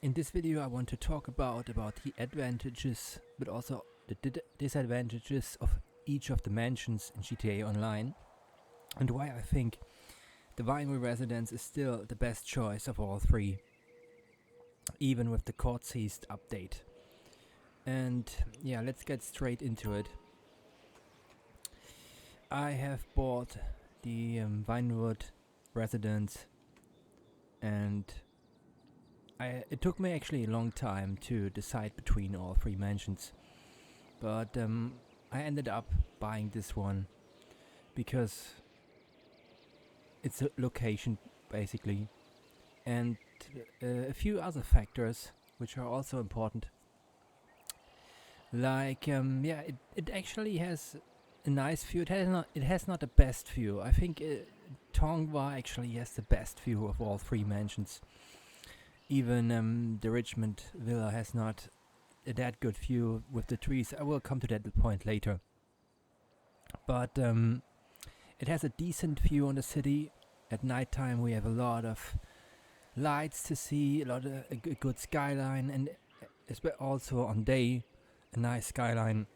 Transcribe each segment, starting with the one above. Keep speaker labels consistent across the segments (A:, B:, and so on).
A: In this video I want to talk about the advantages but also the disadvantages of each of the mansions in GTA Online, and why I think the Vinewood Residence is still the best choice of all three, even with the court seized update. And yeah, let's get straight into it. I have bought the Vinewood Residence, and it took me actually a long time to decide between all three mansions, but I ended up buying this one because it's a location basically, and a few other factors which are also important. Like it actually has a nice view. It has not the best view. I think Tongva actually has the best view of all three mansions. Even the Richman Villa has not that good view with the trees. I will come to that point later. But it has a decent view on the city. At nighttime we have a lot of lights to see, a good skyline, and also on day a nice skyline.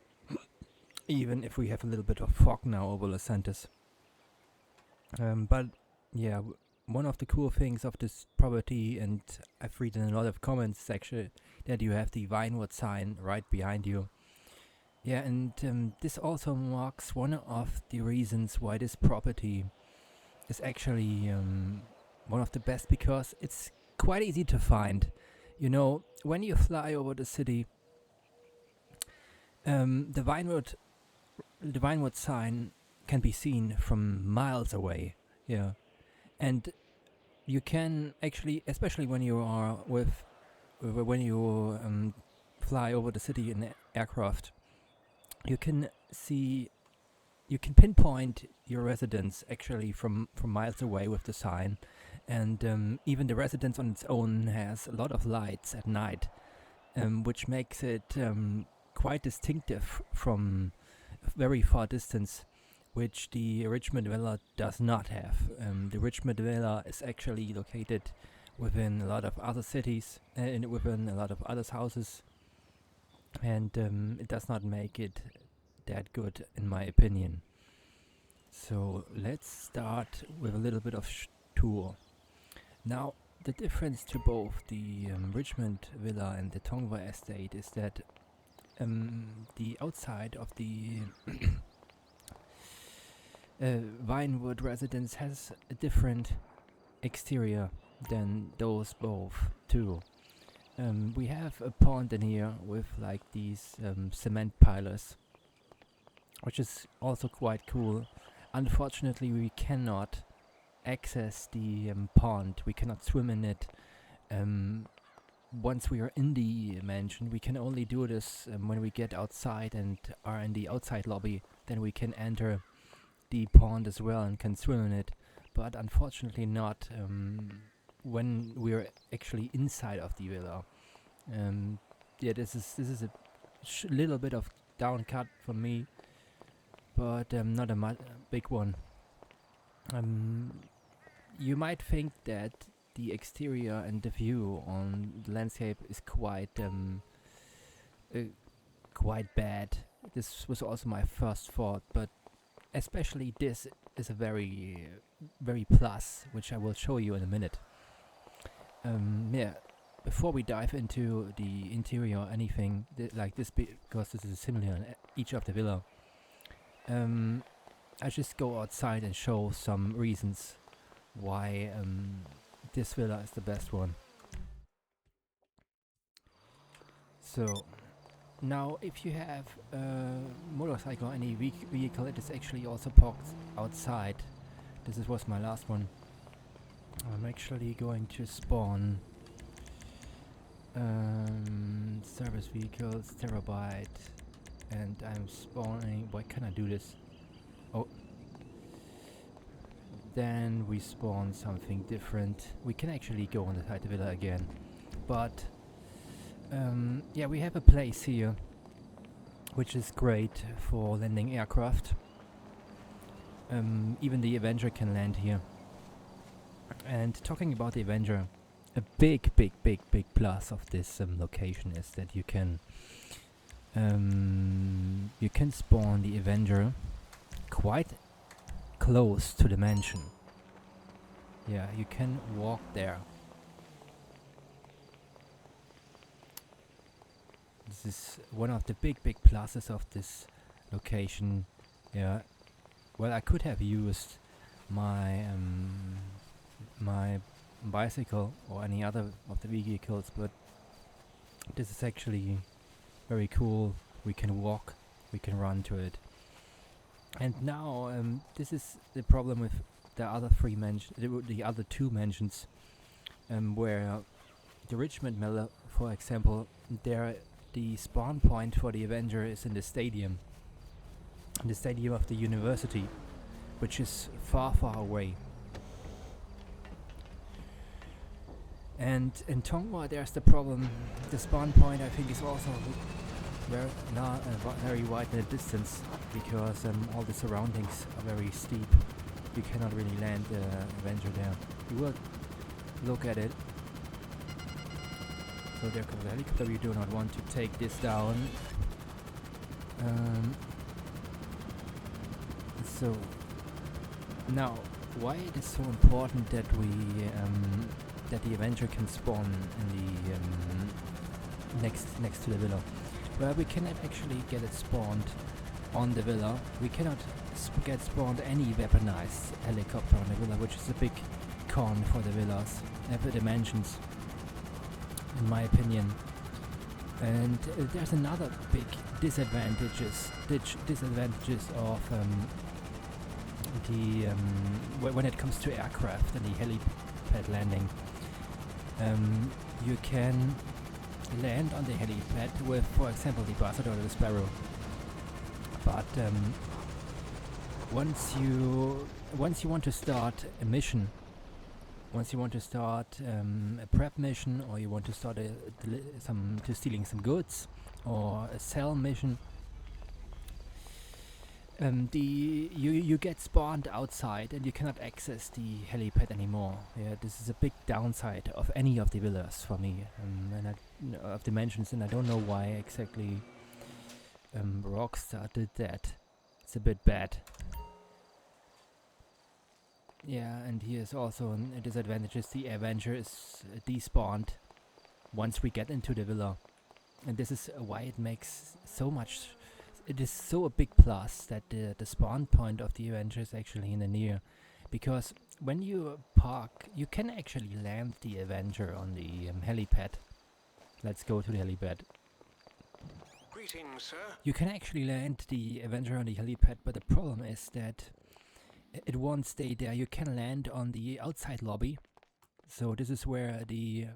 A: Even if we have a little bit of fog now over Los Santos. But yeah, one of the cool things of this property, and I've read in a lot of comments actually, that you have the Vinewood sign right behind you. Yeah, and this also marks one of the reasons why this property is actually one of the best, because it's quite easy to find. You know, when you fly over the city, the Vinewood sign can be seen from miles away. Yeah, and you can actually, especially when you are when you fly over the city in aircraft, you can pinpoint your residence actually from miles away with the sign, and even the residence on its own has a lot of lights at night, which makes it quite distinctive from a very far distance, which the Richman Villa does not have. The Richman Villa is actually located within a lot of other cities and within a lot of other houses, and it does not make it that good in my opinion. So let's start with a little bit of tour. Now, the difference to both the Richman Villa and the Tongva Estate is that the outside of the Vinewood Residence has a different exterior than those both too. We have a pond in here with like these cement pillars, which is also quite cool. Unfortunately, we cannot access the pond. We cannot swim in it. Once we are in the mansion, we can only do this when we get outside and are in the outside lobby. Then we can enter the pond as well and can swim in it, but unfortunately not when we're actually inside of the villa. Yeah, this is a little bit of down cut for me, but not a big one. You might think that the exterior and the view on the landscape is quite bad. This was also my first thought, but especially this is a very plus, which I will show you in a minute. Yeah, before we dive into the interior or anything like this, because this is similar in each of the villa, I just go outside and show some reasons why this villa is the best one. So now, if you have a motorcycle or any vehicle, it is actually also parked outside. This was my last one. I'm actually going to spawn service vehicles, terabyte, and I'm spawning. Why can I do this? Oh. Then we spawn something different. We can actually go on the villa again, but yeah, we have a place here which is great for landing aircraft. Even the Avenger can land here. And talking about the Avenger, a big plus of this location is that you can spawn the Avenger quite close to the mansion. Yeah, you can walk there. This is one of the big pluses of this location. Yeah. Well, I could have used my my bicycle or any other of the vehicles, but this is actually very cool. We can walk, we can run to it. And now this is the problem with the other the other two mansions, where the Richman Villa, for example, there the spawn point for the Avenger is in the stadium of the university, which is far away. And in Tongva there's the problem, the spawn point I think is also very wide in the distance, because all the surroundings are very steep. You cannot really land the Avenger there. You will look at it. So there comes the helicopter. We do not want to take this down. So now, why it is so important that that the Avenger can spawn in the next to the villa? Well, we cannot actually get it spawned on the villa. We cannot get spawned any weaponized helicopter on the villa, which is a big con for the villas, for the mansions, in my opinion. And there's another big disadvantages of when it comes to aircraft and the helipad landing. You can land on the helipad with, for example, the Buzzard or the Sparrow. But once you want to start a mission, once you want to start a prep mission, or you want to start stealing some goods, or a sell mission, you get spawned outside and you cannot access the helipad anymore. Yeah, this is a big downside of any of the villas for me, of the mansions, and I don't know why exactly Rockstar did that. It's a bit bad. Yeah, and here's also a disadvantage: is the Avenger is despawned once we get into the villa, and this is why it makes so much. It is so a big plus that the spawn point of the Avenger is actually in the near, because when you park, you can actually land the Avenger on the helipad. Let's go to the helipad.
B: Greetings, sir.
A: You can actually land the Avenger on the helipad, but the problem is that it won't stay there. You can land on the outside lobby, so this is where the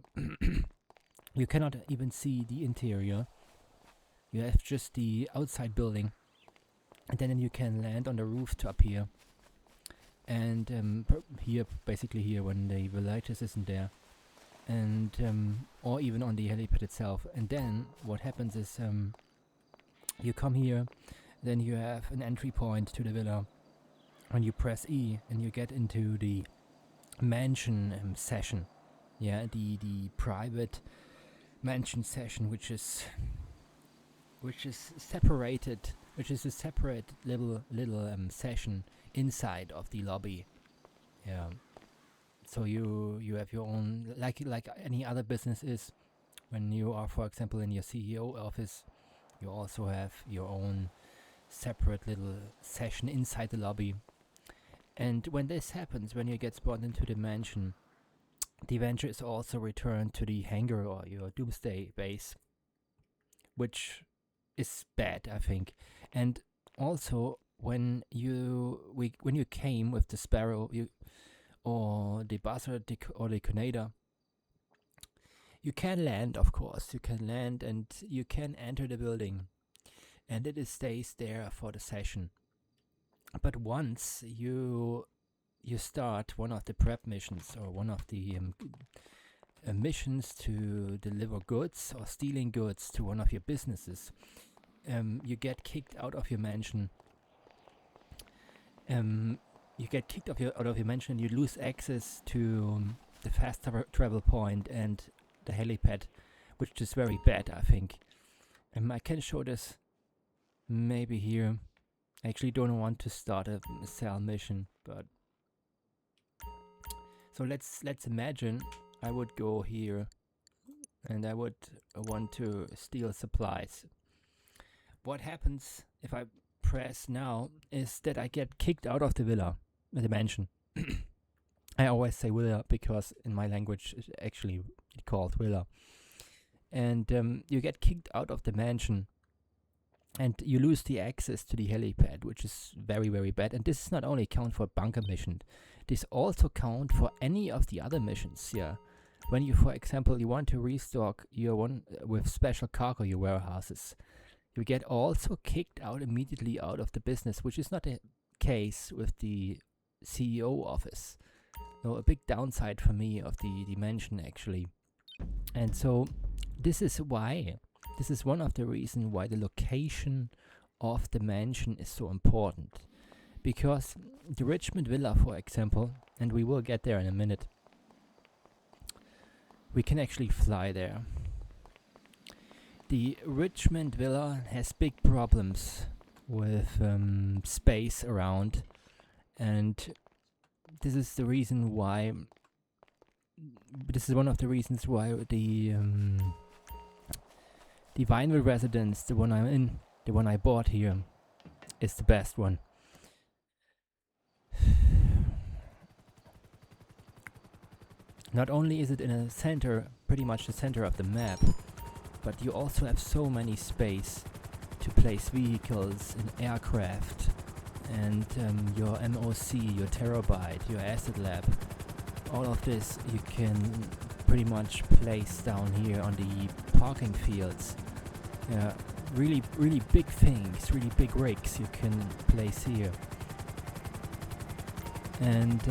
A: you cannot even see the interior. You have just the outside building, and then you can land on the rooftop here, and basically here when the Velitis isn't there, and or even on the helipad itself. And then what happens is you come here, then you have an entry point to the villa, and you press E, and you get into the mansion session. Yeah, the private mansion session, which is separated, which is a separate little session inside of the lobby. Yeah. So you have your own, like any other business is. When you are, for example, in your CEO office, you also have your own separate little session inside the lobby. And when this happens, when you get spawned into the mansion, the Avenger is also returned to the hangar or your doomsday base, which is bad, I think. And also when you came with the Sparrow or the Buzzard or the Conada, you can land, of course. You can land and you can enter the building, and it stays there for the session. But once you start one of the prep missions or one of the missions to deliver goods or stealing goods to one of your businesses, you get kicked out of your mansion. You get kicked out of your mansion, and you lose access to the fast travel point and the helipad, which is very bad, I think. I can show this maybe here. I actually don't want to start a cell mission, but so let's imagine I would go here and I would want to steal supplies. What happens if I press now is that I get kicked out of the villa, the mansion. I always say villa because in my language it's actually called villa. And you get kicked out of the mansion and you lose the access to the helipad, which is very, very bad. And this does not only count for bunker mission, this also count for any of the other missions. Yeah, when you, for example, you want to restock your one with special cargo, your warehouses, you get also kicked out immediately out of the business, which is not the case with the CEO office. No, a big downside for me of the mansion actually. And so this is one of the reasons why the location of the mansion is so important. Because the Richman Villa, for example, and we will get there in a minute, we can actually fly there. The Richman Villa has big problems with space around, and this is the reason why. This is one of the reasons why the Vinewood Residence, the one I'm in, the one I bought here, is the best one. Not only is it in a center, pretty much the center of the map, but you also have so many space to place vehicles and aircraft and your MOC, your terabyte, your asset lab. All of this you can pretty much place down here on the parking fields. Really, really big things, really big rigs you can place here. And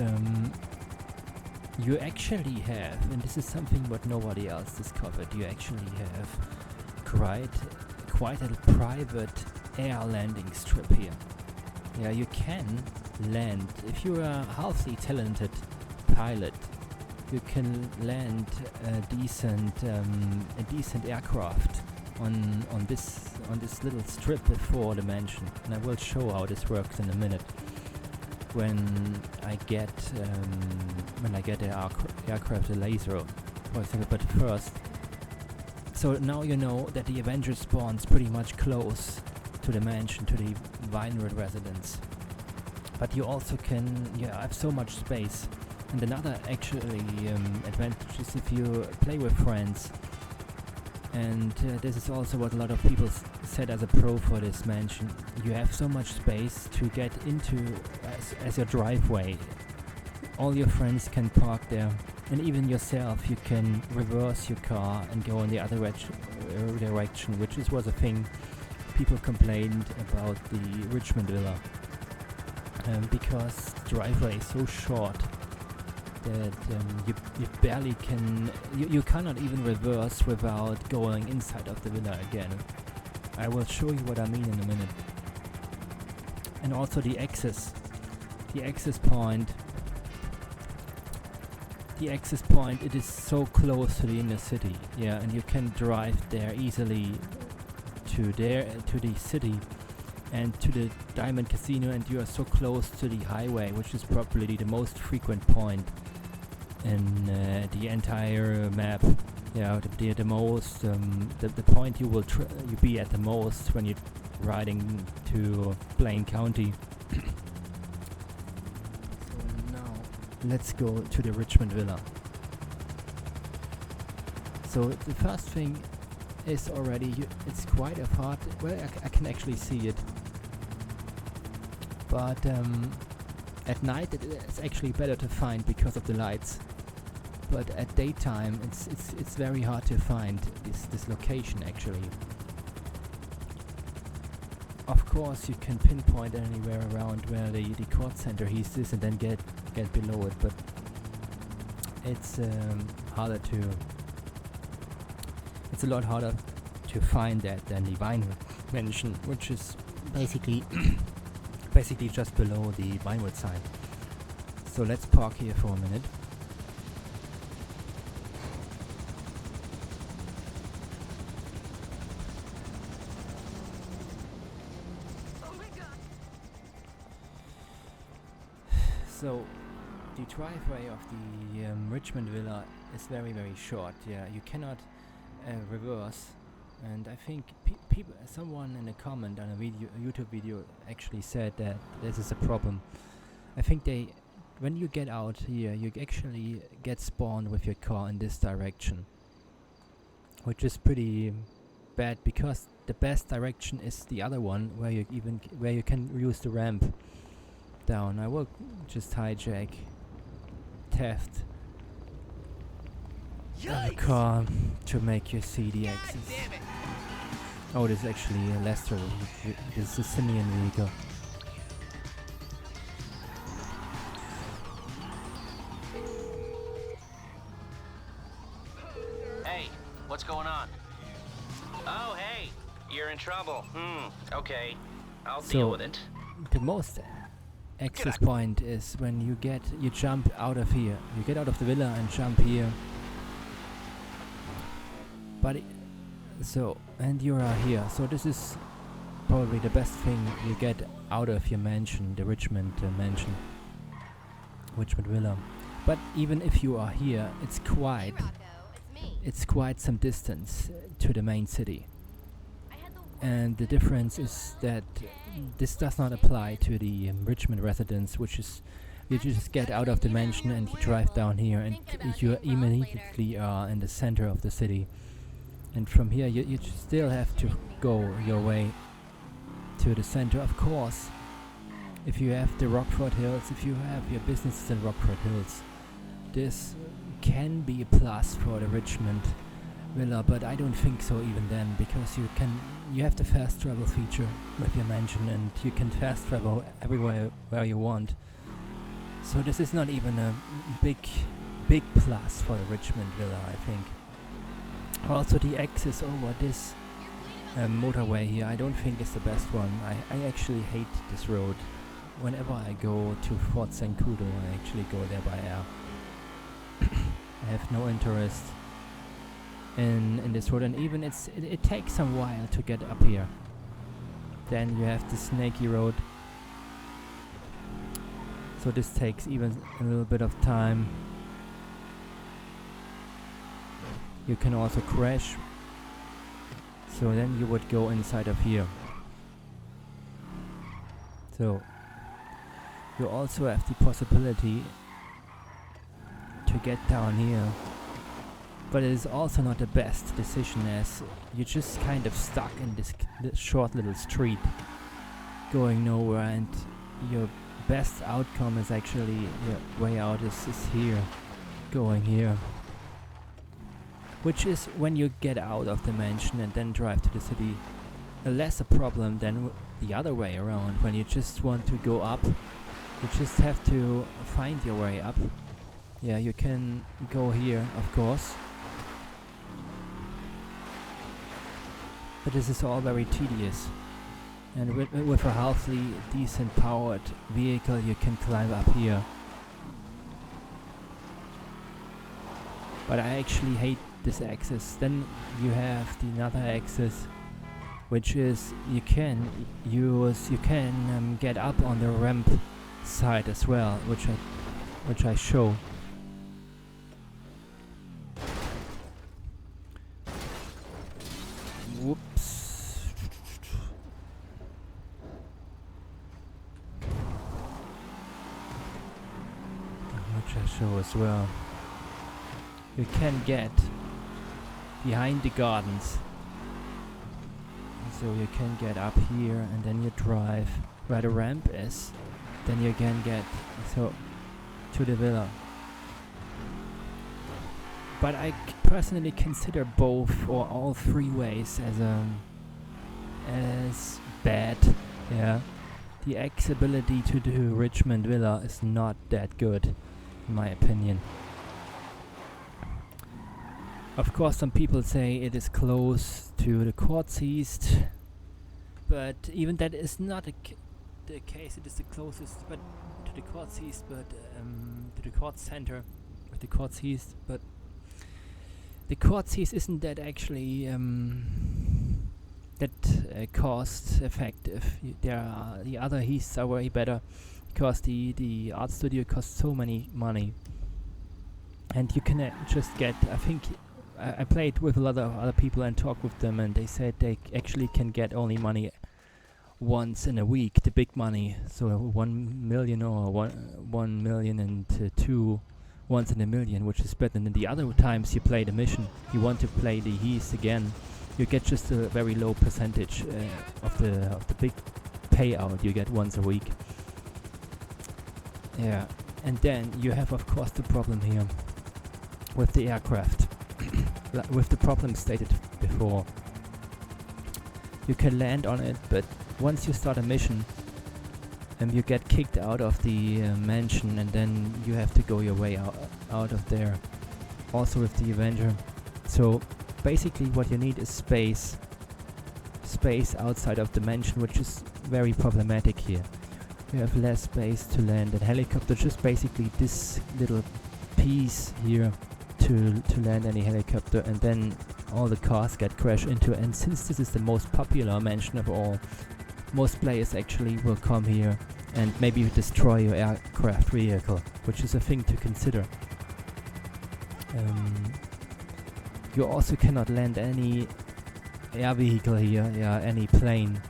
A: you actually have, and this is something what nobody else discovered, you actually have quite a private air landing strip here. Yeah, you can land, if you're a healthy, talented pilot, you can land a decent aircraft on this little strip before the mansion, and I will show how this works in a minute when I get the aircraft, a laser, for example. But first, so now you know that the Avenger spawns pretty much close to the mansion, to the Vinewood Residence. But you also can, have so much space. And another actually advantage is if you play with friends. And this is also what a lot of people said as a pro for this mansion. You have so much space to get into as your driveway. All your friends can park there. And even yourself, you can reverse your car and go in the other direction, which was a thing people complained about the Richman Villa. Because the driveway is so short that you barely can, you cannot even reverse without going inside of the villa again. I will show you what I mean in a minute. And also the access point, it is so close to the inner city, and you can drive there easily to the city and to the Diamond Casino, and you are so close to the highway, which is probably the most frequent point in the entire map. The most the point you will you be at the most when you're riding to Blaine County. So now let's go to the Richman Villa. So the first thing is already it's quite a part. Well, I can actually see it, but at night it's actually better to find because of the lights. But at daytime it's very hard to find this location actually. Of course you can pinpoint anywhere around where the court center is and then get below it, but it's harder to. It's a lot harder to find that than the Vinewood Mansion, which is basically just below the Vinewood side. So let's park here for a minute. So the driveway of the Richmond Villa is very very short. Yeah, you cannot reverse. And I think someone in a comment on a YouTube video, actually said that this is a problem. I think when you get out here, you actually get spawned with your car in this direction, which is pretty bad because the best direction is the other one where you can use the ramp down. I will just hijack, theft the car to make you see the access. Oh, this is actually a Leicester. This is a Sicilian vehicle.
C: Hey, what's going on? Oh, hey, you're in trouble. Okay, I'll deal with it.
A: The most access point is when you jump out of here. You get out of the villa and jump here. But and you are here. So this is probably the best thing you get out of your mansion, the Richmond mansion, Richmond Villa. But even if you are here, it's quite some distance to the main city. And the difference is that this does not apply to the Richmond Residence, which is you just get out of the mansion and you drive down here, and you immediately are in the center of the city. And from here you still have to go your way to the center. Of course, if you have the Rockford Hills, if you have your businesses in Rockford Hills, this can be a plus for the Richmond Villa, but I don't think so even then, because you have the fast travel feature with your mansion, and you can fast travel everywhere where you want. So this is not even a big plus for the Richmond Villa, I think. Also, the access over this motorway here, I don't think is the best one. I actually hate this road. Whenever I go to Fort Zancudo, I actually go there by air. I have no interest in this road, and even it takes some while to get up here. Then you have the snaky road, so this takes even a little bit of time. You can also crash, so then you would go inside of here. So you also have the possibility to get down here, but it is also not the best decision, as you're just kind of stuck in this short little street going nowhere, and your best outcome is actually your way out is here, going here, which is when you get out of the mansion and then drive to the city, a lesser problem than the other way around. When you just want to go up, you just have to find your way up. Yeah, you can go here, of course, but this is all very tedious. And with a healthy, decent powered vehicle, you can climb up here. But I actually hate this axis. Then you have the another axis, which is you can get up on the ramp side as well, which I show. Whoops. Which I show as well. You can get behind the gardens, so you can get up here and then you drive where the ramp is, then you can get to the villa. But I personally consider both or all three ways as bad. Yeah, the accessibility to the Richmond Villa is not that good, in my opinion. Of course, some people say it is close to the Courts East, but even that is not the case. It is the closest, but to the Courts East, but to the Court Center of the Courts East. But the Courts East isn't that actually cost effective. The other heaths are way better. because the art studio costs so many money, and you can just get. I think I played with a lot of other people and talked with them, and they said they actually can get only money once in a week, the big money. So 1 million or 1 million and 2 once in a million, which is better than the other times you play the mission. You want to play the Heath again, you get just a very low percentage of the big payout you get once a week. Yeah, and then you have of course the problem here with the aircraft, with the problem stated before. You can land on it, but once you start a mission, you get kicked out of the mansion, and then you have to go your way out of there. Also with the Avenger. So basically what you need is space outside of the mansion, which is very problematic here. You have less space to land a helicopter, just basically this little piece here to land any helicopter, and then all the cars get crashed into. And since this is the most popular mansion of all, most players actually will come here and maybe destroy your aircraft vehicle, which is a thing to consider. You also cannot land any air vehicle here, any plane.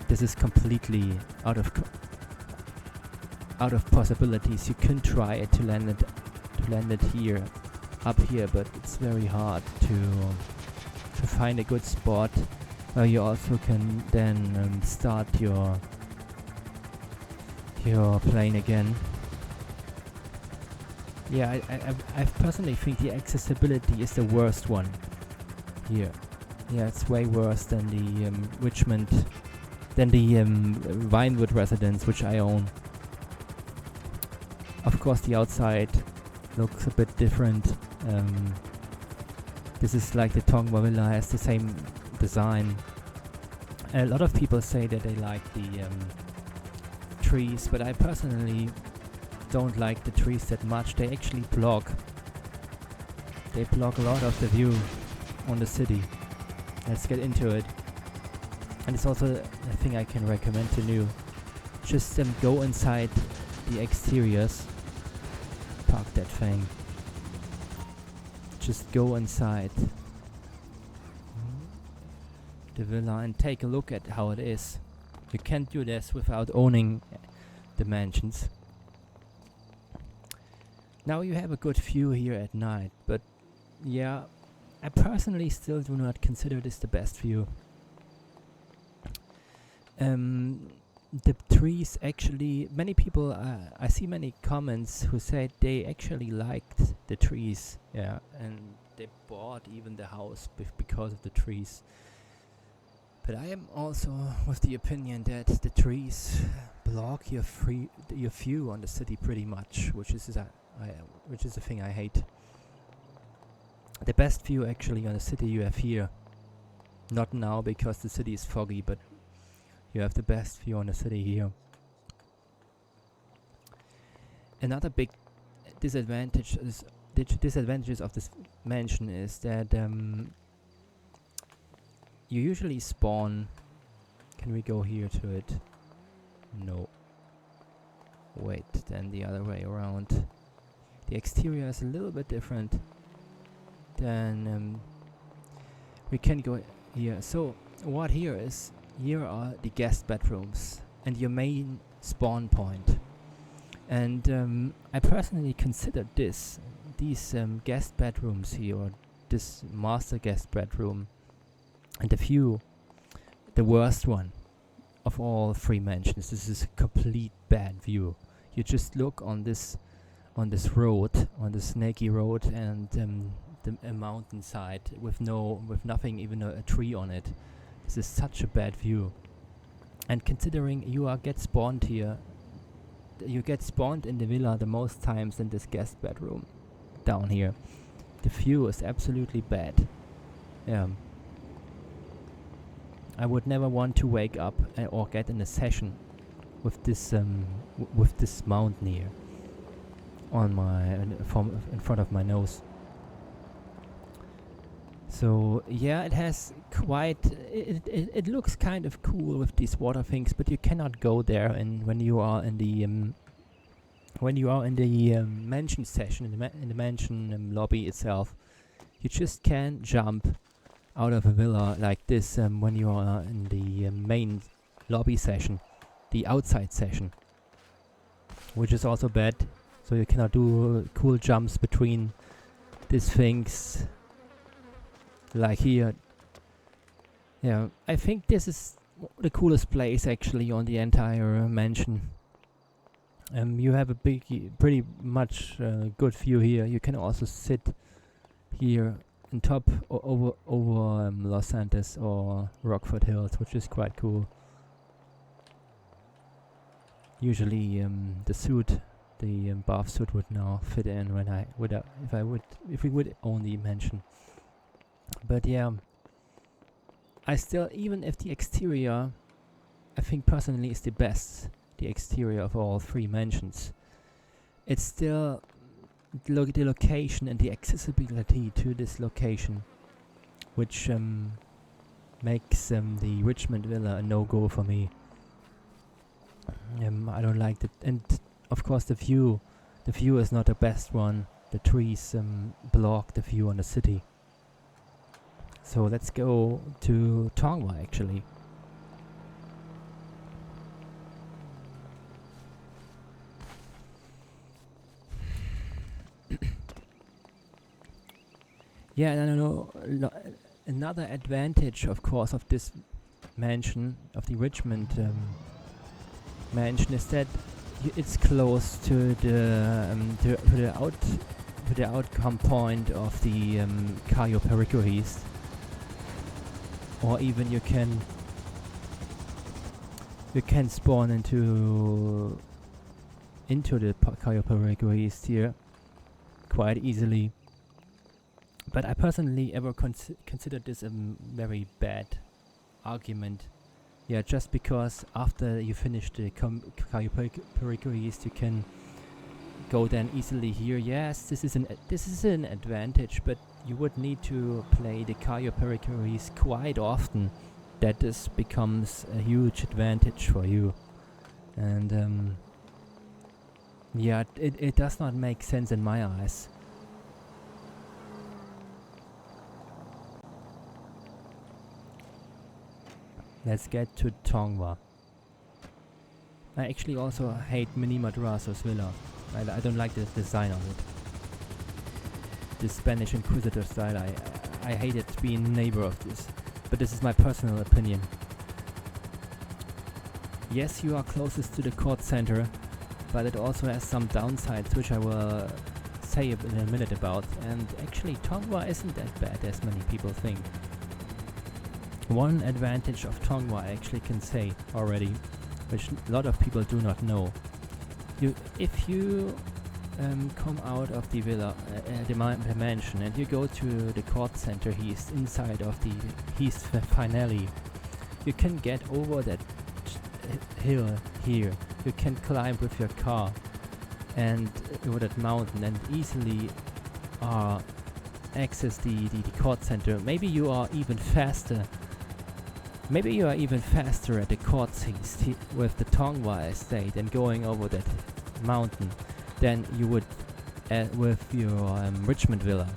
A: This is completely out of possibilities. You can try to land it here, up here, but it's very hard to find a good spot where you also can then start your plane again. Yeah, I personally think the accessibility is the worst one here. Yeah, it's way worse than the Vinewood Residence, which I own. Of course, the outside looks a bit different. This is like the Tongva Villa, has the same design. A lot of people say that they like the trees, but I personally don't like the trees that much. They actually block a lot of the view on the city. Let's get into it. And it's also a thing I can recommend to you. Just go inside the exteriors. Park that thing. Just go inside the villa and take a look at how it is. You can't do this without owning the mansions. Now you have a good view here at night, but yeah, I personally still do not consider this the best view. The trees actually, many people, I see many comments who said they actually liked the trees, yeah, and they bought even the house because of the trees. But I am also with the opinion that the trees block your view on the city pretty much, which is a thing I hate. The best view actually on the city you have here. Not now because the city is foggy, but you have the best view on the city here. Another big disadvantages of this mansion is that you usually spawn. Can we go here to it? No. Wait, then the other way around. The exterior is a little bit different. Then we can go here. So what here are the guest bedrooms and your main spawn point. And I personally considered these guest bedrooms here, or this master guest bedroom, and the view, the worst one of all three mansions. This is a complete bad view. You just look on this road, on the snaky road, and a mountainside with nothing, even a tree on it. This is such a bad view. And considering you get spawned here, you get spawned in the villa the most times in this guest bedroom down here. The view is absolutely bad. Yeah. I would never want to wake up or get in a session with this mountain here on in front of my nose. So yeah, it has quite. It looks kind of cool with these water things, but you cannot go there. And when you are in the mansion session, in the mansion lobby itself, you just can't jump out of a villa like this when you are in the main lobby session, the outside session, which is also bad. So you cannot do cool jumps between these things. Like here. Yeah, I think this is the coolest place actually on the entire mansion. You have a pretty much good view here. You can also sit here on top over Los Santos or Rockford Hills, which is quite cool. Usually the bath suit would now fit in when if we would own the mansion. But yeah, I still, even if the exterior, I think personally is the best, the exterior of all three mansions, it's still the location and the accessibility to this location, which makes the Richman Villa a no-go for me. I don't like it, and of course the view is not the best one. The trees block the view on the city. So let's go to Tongva actually. Yeah, and I don't know, another advantage of course of this mansion, of the Richmond mansion, is that it's close to the outcome point of the Cayo Perico East. Or even you can spawn into the Cayo Perico East here quite easily. But I personally ever considered this a very bad argument. Yeah, just because after you finish the Cayo Perico East, you can go then easily here. Yes, this is an advantage, but you would need to play the Cayo Perico East quite often. That this becomes a huge advantage for you. And yeah, it does not make sense in my eyes. Let's get to Tongva. I actually also hate Mini Madrazo's villa. I don't like the design of it. The Spanish Inquisitor style, I hate it being neighbor of this. But this is my personal opinion. Yes, you are closest to the court center, but it also has some downsides, which I will say in a minute about. And actually, Tongva isn't that bad as many people think. One advantage of Tongva I actually can say already, which a lot of people do not know. If you come out of the villa, the mansion, and you go to the court center east, inside of the east finale, you can get over that hill here. You can climb with your car and over that mountain and easily access the court center. Maybe you are even faster. Maybe you are even faster at the court east with the Tongva Estate and going over that mountain than you would with your Richmond Villa.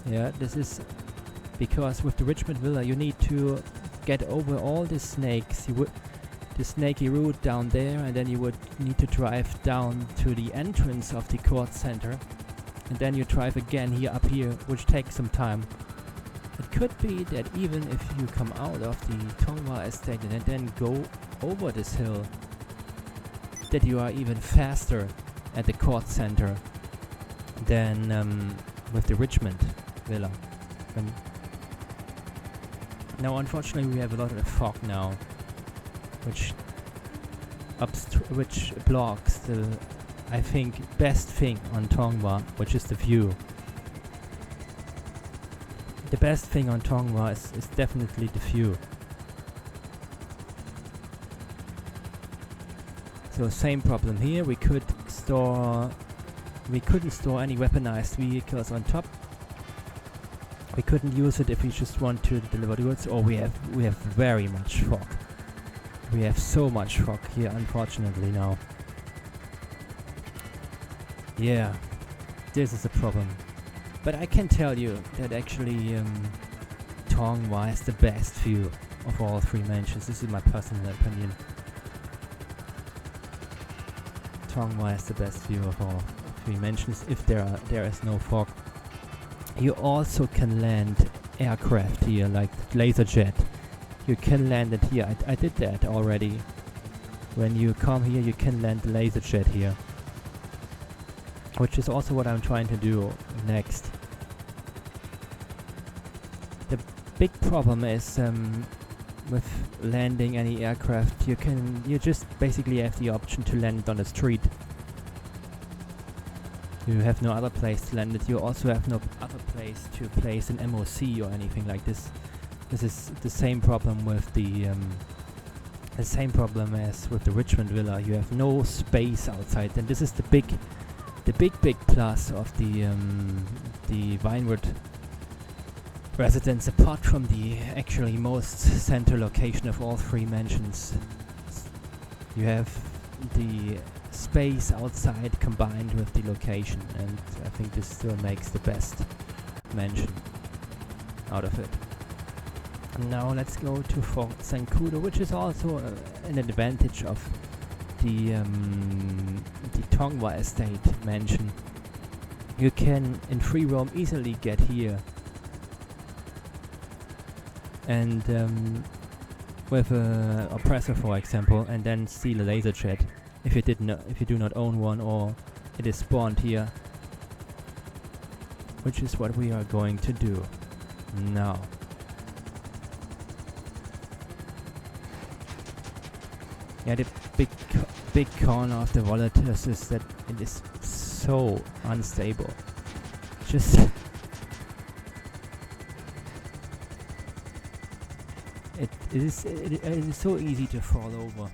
A: Yeah, this is because with the Richmond Villa you need to get over all the snakes. The snaky route down there, and then you would need to drive down to the entrance of the court center, and then you drive again up here, which takes some time. It could be that even if you come out of the Tongva Estate and then go over this hill, that you are even faster at the court center than with the Richmond Villa. Now, unfortunately, we have a lot of fog now, which blocks the, I think, best thing on Tongva, which is the view. The best thing on Tongva is definitely the view. So same problem here. We couldn't store any weaponized vehicles on top. We couldn't use it if we just want to deliver the goods, or we have very much fog. We have so much fog here, unfortunately now. Yeah, this is a problem. But I can tell you that actually Tongva has the best view of all three mansions. This is my personal opinion. Tongva has the best view of all three mansions if there is no fog. You also can land aircraft here, like laser jet. You can land it here. I did that already. When you come here, you can land the laser jet here, which is also what I'm trying to do next. The big problem is with landing any aircraft, you just basically have the option to land on the street. You have no other place to land it. You also have no other place to place an MOC or anything like this. This is the same problem with the same problem as with the Richman Villa. You have no space outside, and this is the big plus of the Vinewood Residence, apart from the actually most center location of all three mansions. You have the space outside combined with the location, and I think this still makes the best mansion out of it. Now let's go to Fort Zancudo, which is also an advantage of the Tongva Estate mansion. You can in free roam easily get here, and with a oppressor, for example, and then steal a laser jet if you do not own one, or it is spawned here, which is what we are going to do now. Yeah, the big con of the Volatus is that it is so unstable. Just it is so easy to fall over.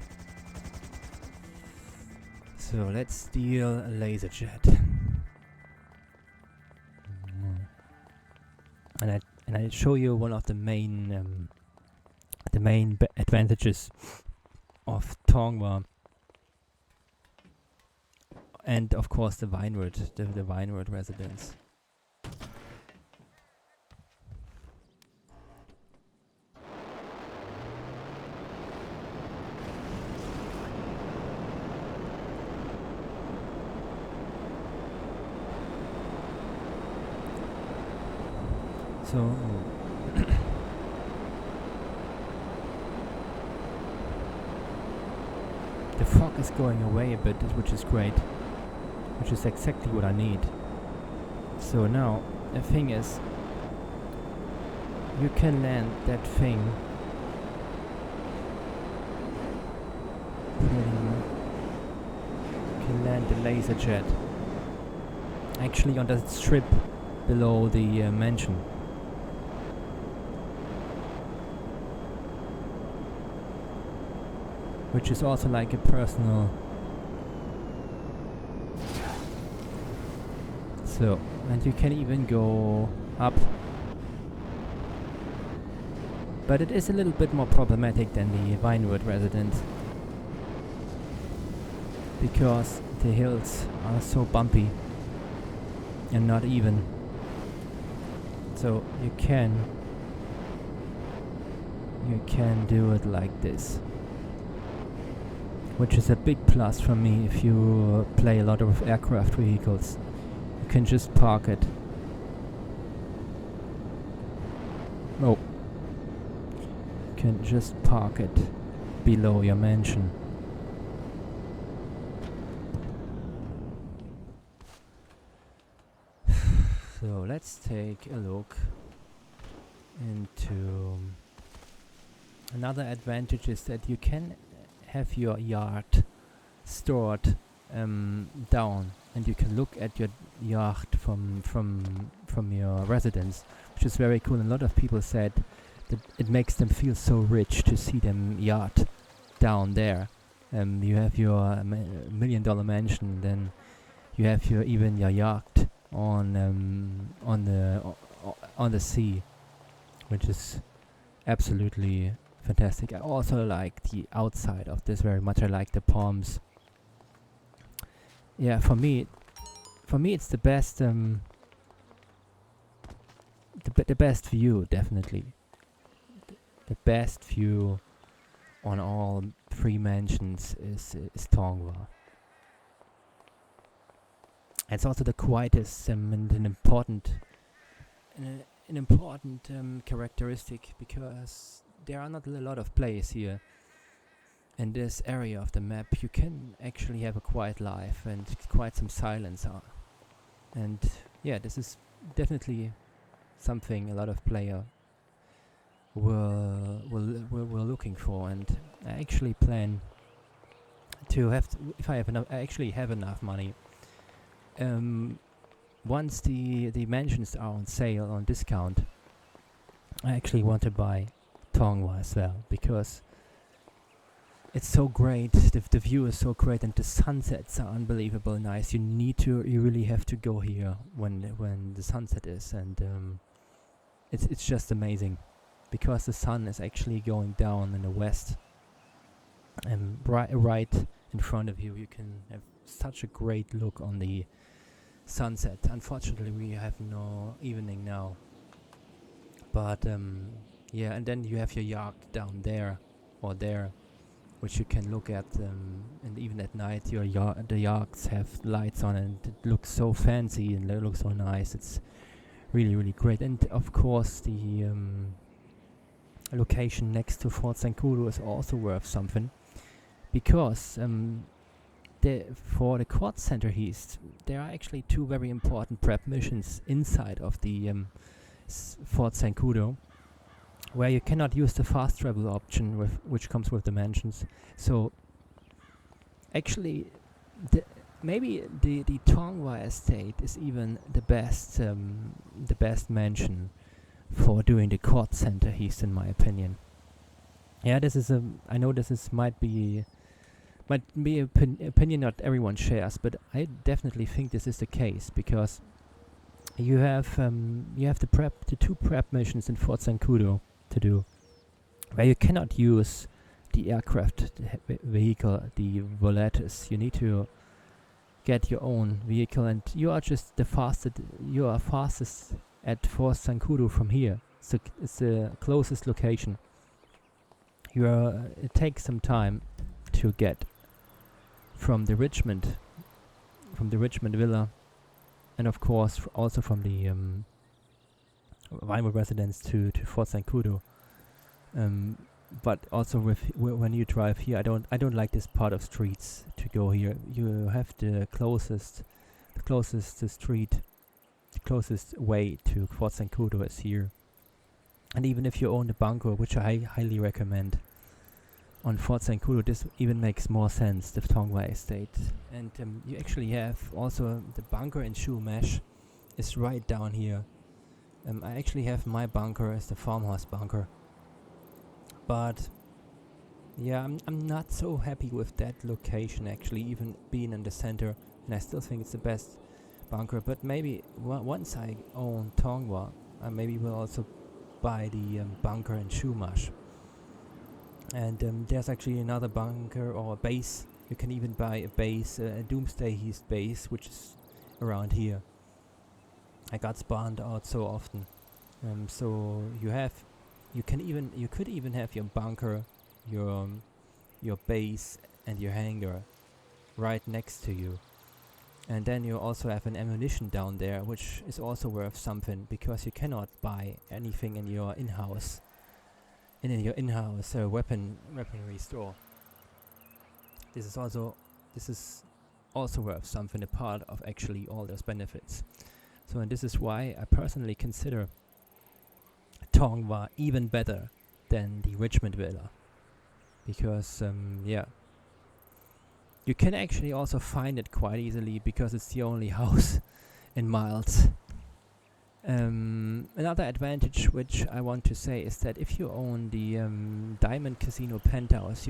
A: So let's steal a laser jet. And I show you one of the main advantages of Tongva, and of course the Vinewood Residence. So the fog is going away a bit, which is great, which is exactly what I need. So now the thing is, you can land that thing you can land the laser jet actually on the strip below the mansion. Which is also like a personal. So, and you can even go up. But it is a little bit more problematic than the Vinewood Residence, because the hills are so bumpy and not even. So you can do it like this, which is a big plus for me if you play a lot of aircraft vehicles. You can just park it. Oh. You can just park it below your mansion. So let's take a look into another advantage is that you can have your yacht stored down, and you can look at your yacht from your residence, which is very cool. And a lot of people said that it makes them feel so rich to see them yacht down there. You have your $1 million mansion, then you have your yacht on on the sea, which is absolutely fantastic. I also like the outside of this very much. I like the palms. Yeah, for me it's the best the best view, definitely. The best view on all three mansions is Tongva. It's also the quietest and an important characteristic, because there are not a lot of players here. In this area of the map, you can actually have a quiet life and quite some silence. And yeah, this is definitely something a lot of players were looking for. And I actually plan to have, if I have enough, I actually have enough money. Once the mansions are on sale, on discount, I actually want to buy Tongva as well, because it's so great. The view is so great, and the sunsets are unbelievable nice. You really have to go here when the sunset is, and it's just amazing, because the sun is actually going down in the west, and right in front of you. You can have such a great look on the sunset. Unfortunately, we have no evening now, but yeah, and then you have your yacht down there or there, which you can look at, and even at night the yachts have lights on, and it looks so fancy and it looks so nice. It's really, really great. And of course the location next to Fort Zancudo is also worth something, because for the Quad Center East, there are actually two very important prep missions inside of the Fort Zancudo, where you cannot use the fast travel option which comes with the mansions. So actually, maybe the Tongva Estate is even the best mansion for doing the Quad Center East, in my opinion. Yeah, this is I know this is might be opinion not everyone shares, but I definitely think this is the case, because you have the two prep missions in Fort Zancudo to do, where you cannot use the aircraft vehicle, the Volatus. You need to get your own vehicle, and you are just you are fastest at Fort Zancudo from here. So it's the closest location. It takes some time to get from the Richman Villa, and of course also from the Vinewood Residence to Fort Zancudo. But also when you drive here, I don't like this part of streets to go here. You have the closest street, the closest way to Fort Zancudo is here. And even if you own a bunker, which I highly recommend, on Fort Zancudo, this even makes more sense, the Tongva Estate. And you actually have also the bunker in Shoe Mesh is right down here. I actually have my bunker as the farmhouse bunker, but yeah, I'm not so happy with that location, actually, even being in the center, and I still think it's the best bunker. But maybe once I own Tongva, I maybe will also buy the bunker in Chumash. And there's actually another bunker or a base. You can even buy a base, a Doomsday East base, which is around here. I got spawned out so often. So you could even have your bunker, your base, and your hangar right next to you. And then you also have an ammunition down there, which is also worth something, because you cannot buy anything in your in-house weaponry store. This is also worth something, a part of actually all those benefits. So, and this is why I personally consider Tongva even better than the Richman Villa, because yeah, you can actually also find it quite easily, because it's the only house in Miles. Another advantage which I want to say is that if you own the Diamond Casino Penthouse,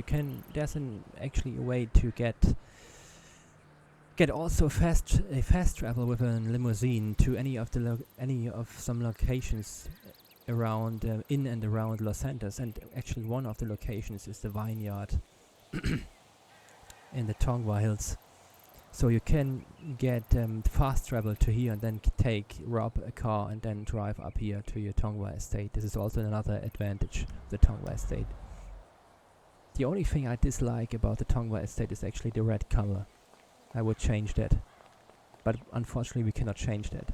A: there's actually a way to get get also a fast travel with a limousine to any of some locations around in and around Los Santos, and actually one of the locations is the vineyard in the Tongva Hills. So you can get fast travel to here and then rob a car and then drive up here to your Tongva Estate. This is also another advantage of the Tongva Estate. The only thing I dislike about the Tongva Estate is actually the red color. I would change that, but unfortunately we cannot change that.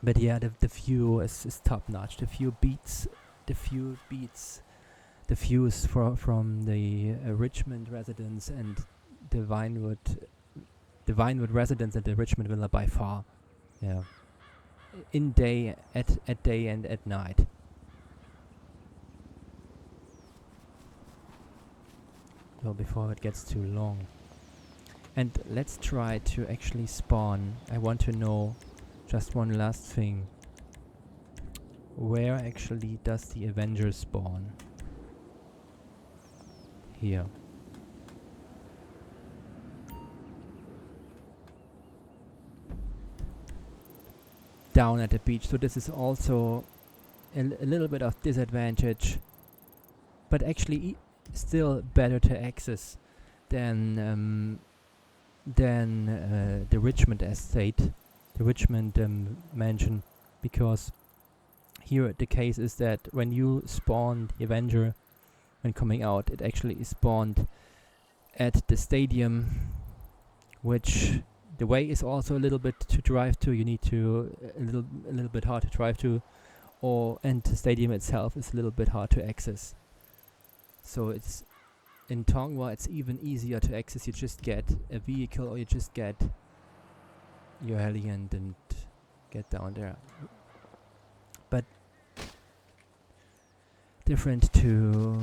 A: But yeah, the view is top notch. The view beats the views from the Richman Residence and the Vinewood Residence and the Richman Villa by far. Yeah, at day and at night. Well, before it gets too long. And let's try to actually spawn. I want to know just one last thing. Where actually does the Avenger spawn? Here. Down at the beach. So this is also a little bit of disadvantage, but actually still better to access than the Richmond Estate, the Richmond mansion, because here the case is that when you spawn the Avenger, when coming out, it actually is spawned at the stadium, which the way is also a little bit to drive to. You need to a little bit hard to drive to, and the stadium itself is a little bit hard to access. So it's in Tongva, it's even easier to access. You just get a vehicle, or you just get your heli and get down there. But different to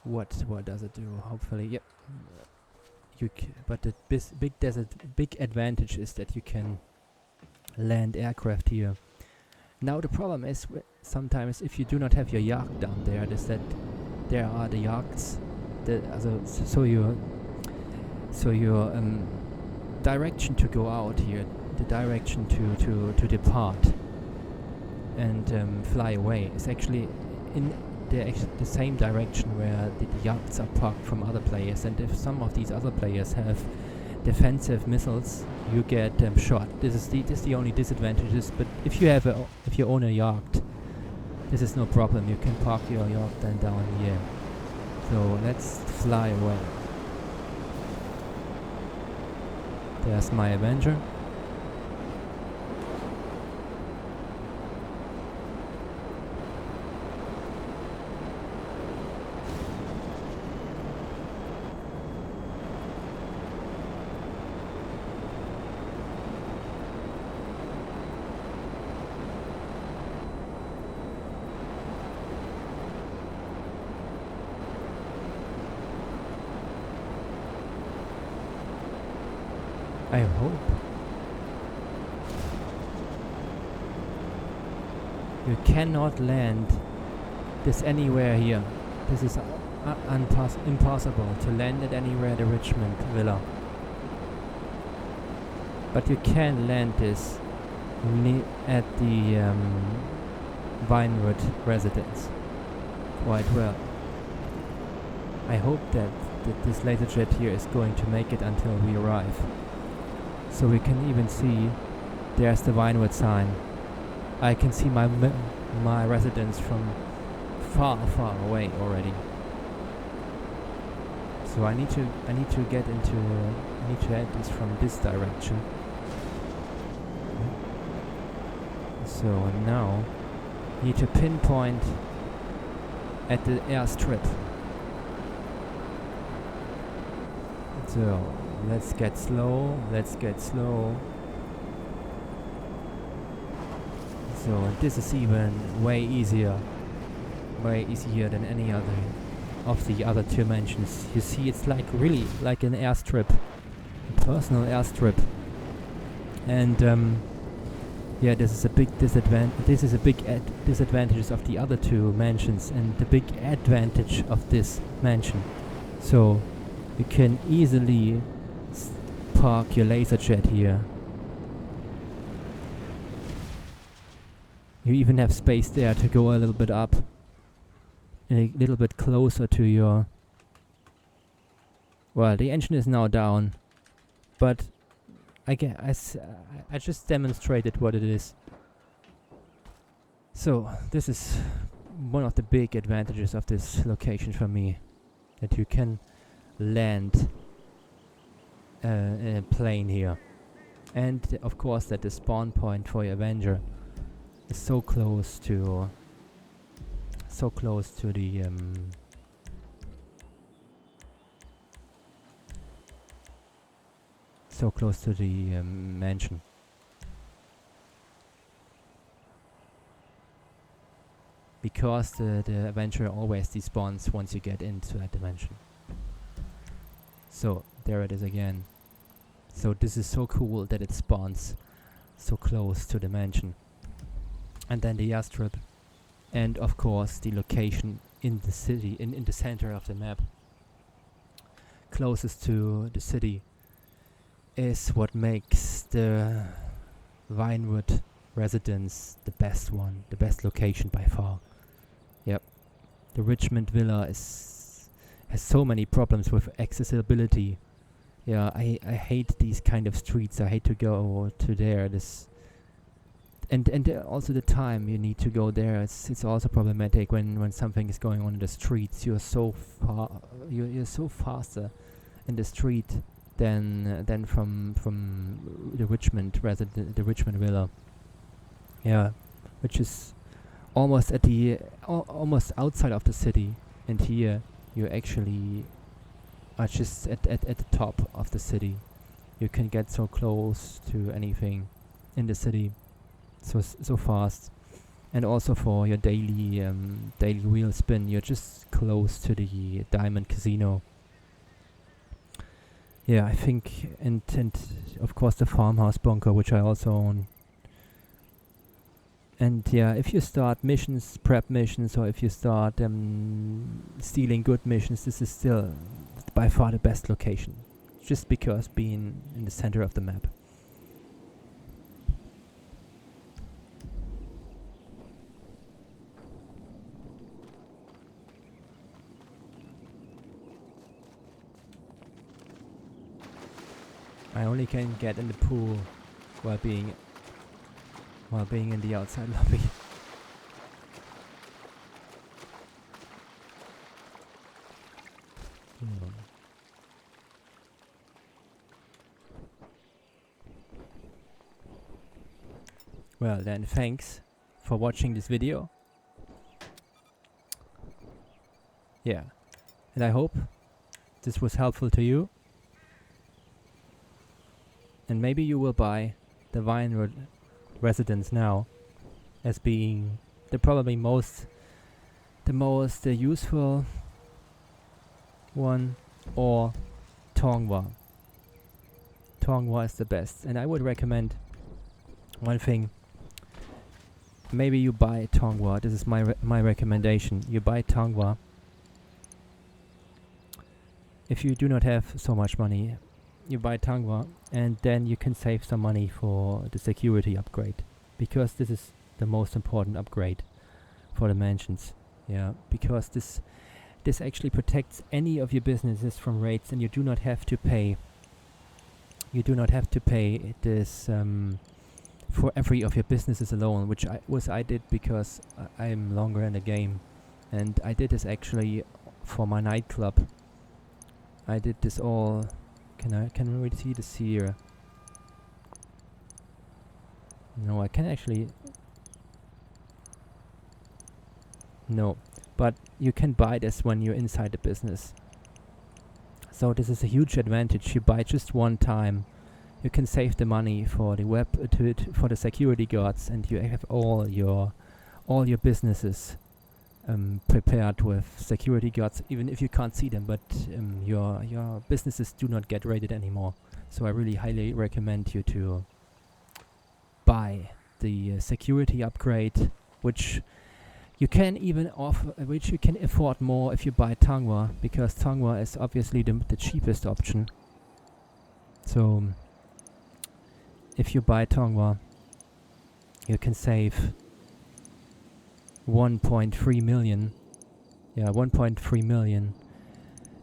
A: what does it do? Hopefully, yep. But the big advantage is that you can land aircraft here. Now the problem is sometimes if you do not have your yacht down there, is that there are the yachts. So your direction to go out here, the direction to depart and fly away is actually in the same direction where the yachts are parked from other players. And if some of these other players have defensive missiles, you get shot. This is the only disadvantages. But if you own a yacht, this is no problem. You can park your yacht then down here. So let's fly away. There's my Avenger. I hope. You cannot land this anywhere here. This is impossible to land it anywhere at the Richmond Villa. But you can land this at the Vinewood Residence quite well. I hope that this laser jet here is going to make it until we arrive. So we can even see there's the Vinewood sign. I can see my residence from far away already. So I need to head this from this direction. So now I need to pinpoint at the airstrip. So let's get slow. So this is even way easier than any other of the other two mansions. You see, it's like really like an airstrip, a personal airstrip. And yeah, this is a big disadvantage. This is a big disadvantage of the other two mansions, and the big advantage of this mansion. So You can easily park your laser jet here. You even have space there to go a little bit up, a little bit closer to your... Well, the engine is now down, but I just demonstrated what it is. So, this is one of the big advantages of this location for me, that you can land in a plane here. And of course that the spawn point for your Avenger is so close to the so close to the mansion. Because the Avenger always despawns once you get into that dimension. So there it is again. So this is so cool that it spawns so close to the mansion. And then the airstrip. And of course the location in the city, in the center of the map, closest to the city, is what makes the Vinewood Residence the best one, the best location by far. Yep. The Richman Villa has so many problems with accessibility. Yeah, I hate these kind of streets. I hate to go to there. And also the time you need to go there. It's also problematic when something is going on in the streets. You're so far. You're so faster in the street than from the Richmond Villa. Yeah, which is almost at the almost outside of the city, and here you actually are just at the top of the city. You can get so close to anything in the city so fast. And also for your daily wheel spin, you're just close to the Diamond Casino. Yeah, I think, and of course the farmhouse bunker, which I also own. And yeah, if you start missions, prep missions, or if you start stealing good missions, this is still by far the best location, just because being in the center of the map. I only can get in the pool while being in the outside lobby. Well then, thanks for watching this video. Yeah, and I hope this was helpful to you. And maybe you will buy the Vinewood Residence now, as being the probably the most useful one, or Tongva. Tongva is the best, and I would recommend one thing. Maybe you buy Tongva. This is my recommendation. You buy Tongva if you do not have so much money. You buy Tongva, and then you can save some money for the security upgrade, because this is the most important upgrade for the mansions. Yeah, because this actually protects any of your businesses from raids, and you do not have to pay. You do not have to pay this for every of your businesses alone, which I did because I'm longer in the game, and I did this actually for my nightclub. I did this all. Can we see this here? No, I can actually. No, but you can buy this when you're inside the business. So this is a huge advantage. You buy just one time. You can save the money for the for the security guards, and you have all your businesses prepared with security guards, even if you can't see them, but your businesses do not get raided anymore. So I really highly recommend you to buy the security upgrade, which You can even offer, which you can afford more if you buy Tongva, because Tongva is obviously the cheapest option. So if you buy Tongva, you can save 1.3 million. Yeah, 1.3 million,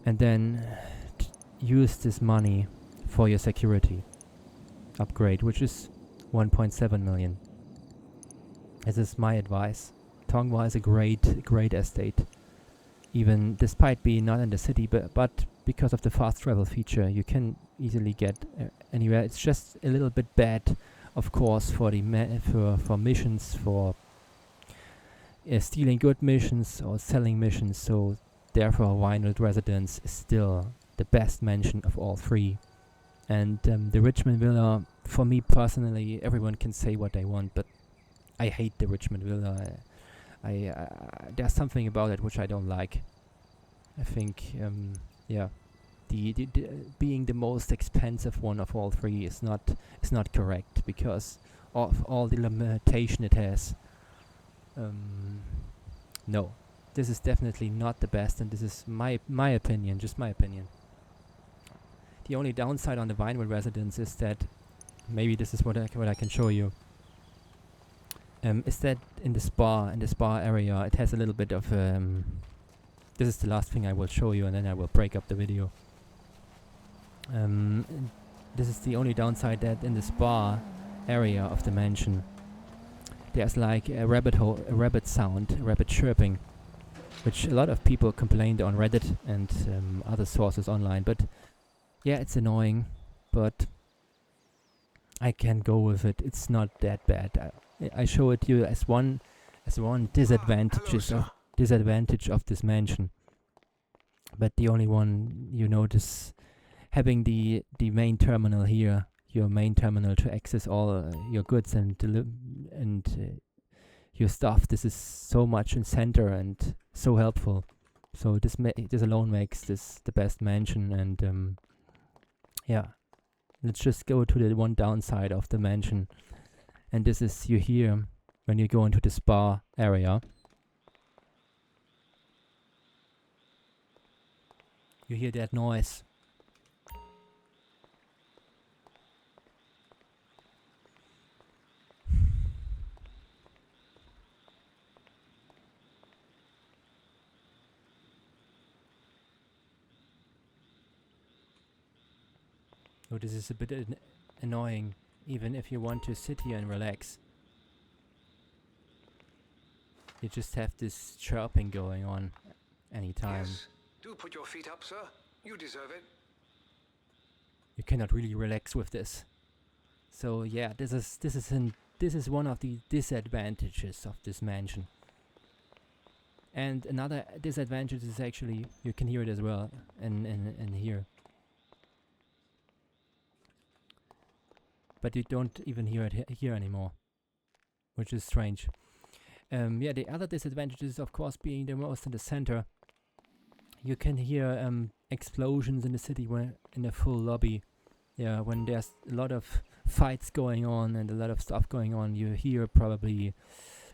A: and then use this money for your security upgrade, which is 1.7 million. This is my advice. Tongva is a great estate, even despite being not in the city, but because of the fast travel feature, you can easily get anywhere. It's just a little bit bad, of course, for the for missions, for stealing good missions or selling missions. So therefore, Vinewood Residence is still the best mansion of all three. And the Richman Villa, for me personally, everyone can say what they want, but I hate the Richman Villa. There's something about it which I don't like. I think, yeah, the being the most expensive one of all three is not correct, because of all the limitation it has. No, this is definitely not the best, and this is my opinion, just my opinion. The only downside on the Vinewood Residence is that, maybe this is what I can show you, is that in the spa area, it has a little bit of this is the last thing I will show you, and then I will break up the video. This is the only downside, that in the spa area of the mansion, there's like a rabbit sound, rabbit chirping, which a lot of people complained on Reddit and other sources online. But yeah, it's annoying, but I can go with it. It's not that bad. I show it to you as one disadvantage of this mansion. But the only one you notice, having the main terminal here, your main terminal to access all your goods and your stuff. This is so much in center and so helpful. So this alone makes this the best mansion. And yeah, let's just go to the one downside of the mansion. And this is, you hear when you go into the spa area, you hear that noise. So this is a bit annoying, even if you want to sit here and relax. You just have this chirping going on anytime.
B: Yes. Do put your feet up, sir. You deserve it.
A: You cannot really relax with this. So yeah, this is one of the disadvantages of this mansion. And another disadvantage is actually, you can hear it as well, and here. But you don't even hear it here anymore, which is strange. Yeah, the other disadvantage is, of course, being the most in the center. You can hear explosions in the city in the full lobby. Yeah, when there's a lot of fights going on and a lot of stuff going on, you hear probably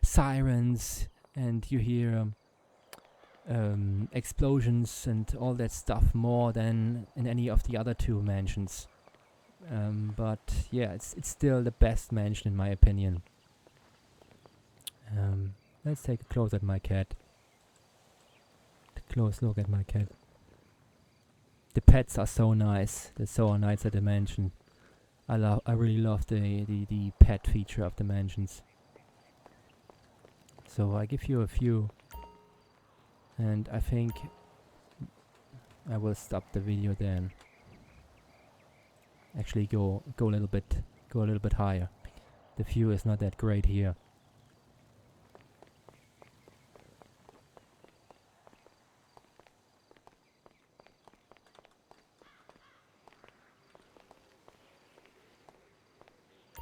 A: sirens, and you hear explosions and all that stuff more than in any of the other two mansions. But yeah, it's still the best mansion in my opinion. Let's take a close at my cat. A close look at my cat. The pets are so nice. They're so nice at the mansion. I really love the pet feature of the mansions. So I give you a few, and I think I will stop the video then. Actually go a little bit higher. The view is not that great here.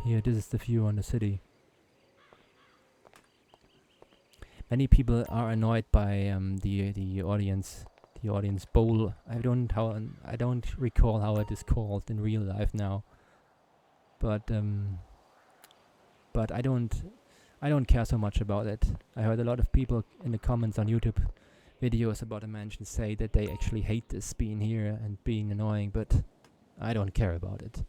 A: Here, this is the view on the city. Many people are annoyed by the audience bowl. I don't recall how it is called in real life now. But I I don't care so much about it. I heard a lot of people in the comments on YouTube videos about the mansion say that they actually hate this being here and being annoying, but I don't care about it.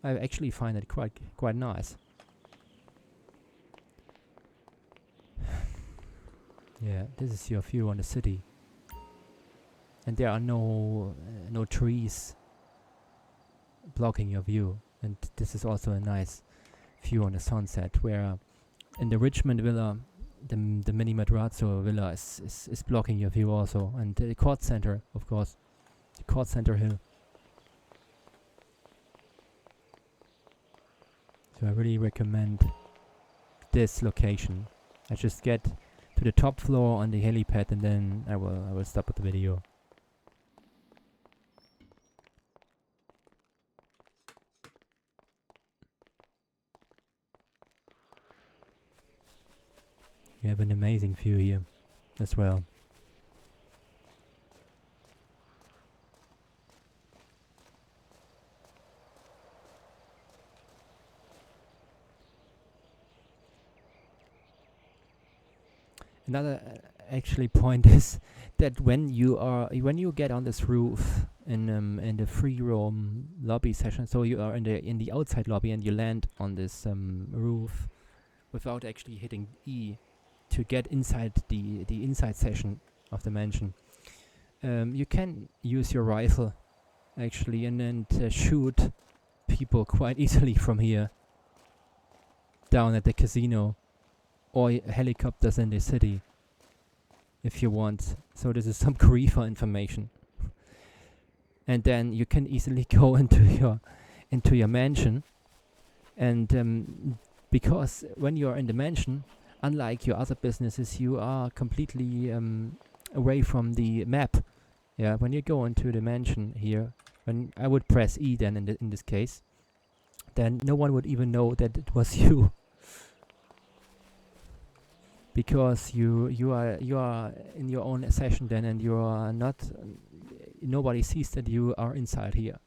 A: I actually find it quite nice. Yeah, this is your view on the city, and there are no trees blocking your view. And this is also a nice view on the sunset, where in the Richman Villa, the mini Madrazo Villa is blocking your view also, and the court center, of course, the court center hill. So I really recommend this location. I just get to the top floor on the helipad, and then I will stop with the video. You have an amazing view here as well. Another actually point is that when you get on this roof in the free roam lobby session, so you are in the outside lobby and you land on this roof without actually hitting E to get inside the inside session of the mansion. You can use your rifle actually and then shoot people quite easily from here down at the casino, or helicopters in the city if you want. So this is some Karifa information. And then you can easily go into your mansion, and because when you're in the mansion, unlike your other businesses, you are completely away from the map. Yeah, when you go into the mansion here, when I would press E then in this case, then no one would even know that it was you. Because you are in your own session then, and you are not. Nobody sees that you are inside here.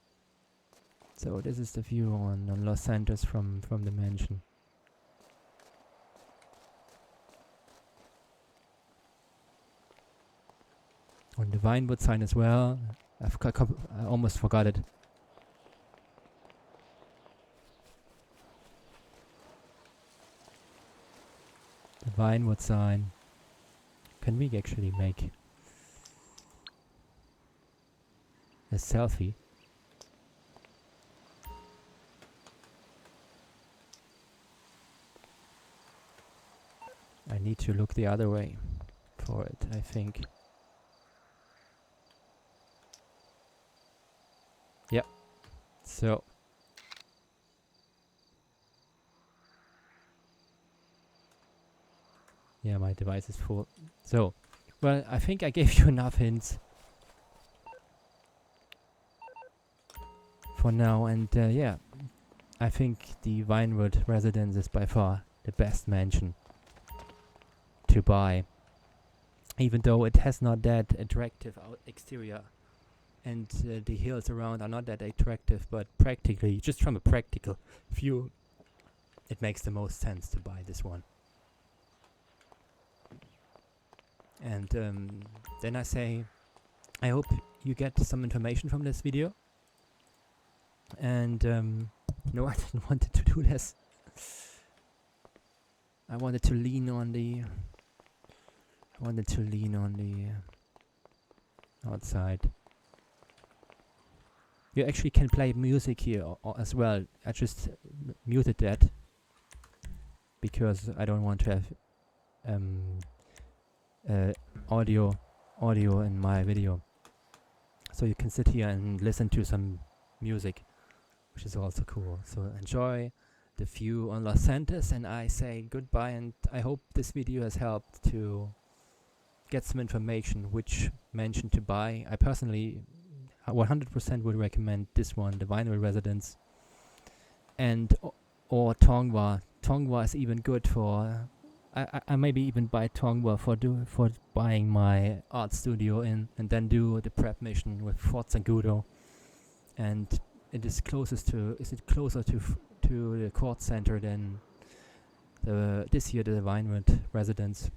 A: So this is the view on Los Santos from the mansion. On the Vinewood sign as well. I almost forgot it. The Vinewood sign. Can we actually make a selfie? I need to look the other way for it, I think. Yep. So yeah, my device is full. So, well, I think I gave you enough hints for now, and yeah, I think the Vinewood Residence is by far the best mansion to buy, even though it has not that attractive exterior, and the hills around are not that attractive, but practically, just from a practical view, it makes the most sense to buy this one. And then I say, I hope you get some information from this video. And no, I didn't want to do this. I wanted to lean on the outside. You actually can play music here as well. I just muted that because I don't want to have audio in my video. So you can sit here and listen to some music, which is also cool. So enjoy the view on Los Santos, and I say goodbye, and I hope this video has helped to get some information which mansion to buy. I personally 100% would recommend this one, the Vinewood Residence, and or Tongva. Tongva is even good for. I maybe even buy Tongva for buying my art studio in, and then do the prep mission with Fort Sangudo, and it is closer to the court center than this year the Vinewood Residence.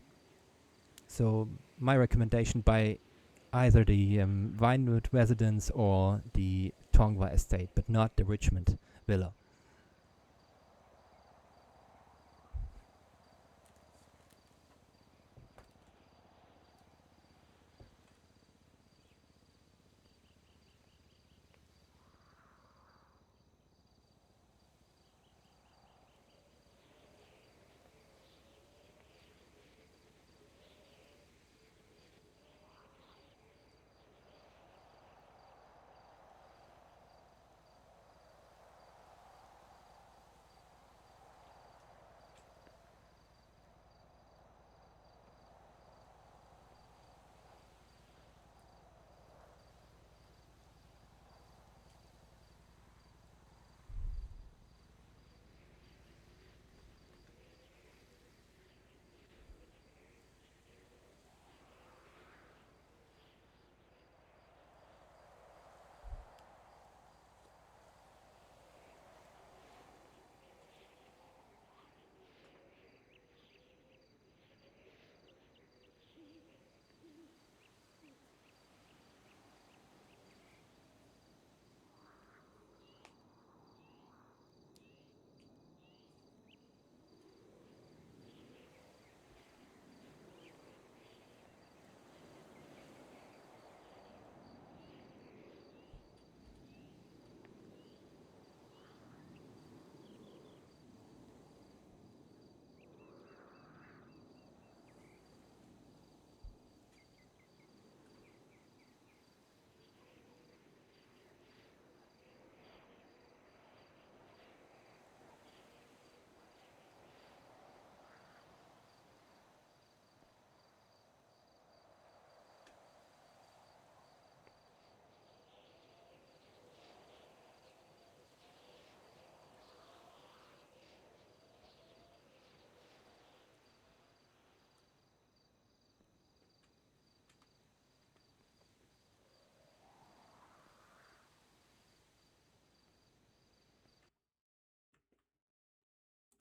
A: So my recommendation, by either the Vinewood Residence or the Tongva Estate, but not the Richman Villa.